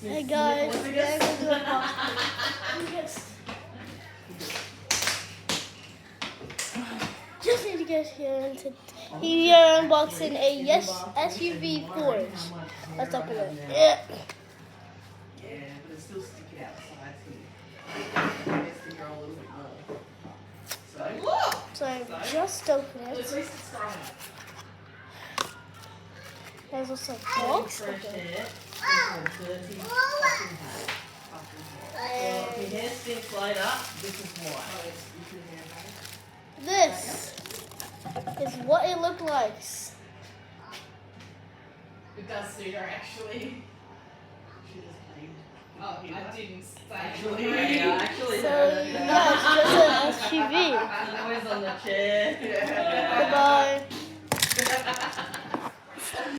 Hey guys, we're gonna go do a box. Just need to get here and we are unboxing a SUV Forge. Let's open it. Yeah, but it's still sticking outside here. Makes the girl a little bit more. So look! So I just opened At it. least it's strong enough. There's also a box. Fresh Okay. hair. Dirty fucking hair. Well, if your hair stinks later, this is why. This is what it looked like. It does suit her actually. She just cleaned. Oh, I didn't say. Actually, So yeah, it's just an SUV. Always on the chair. Goodbye.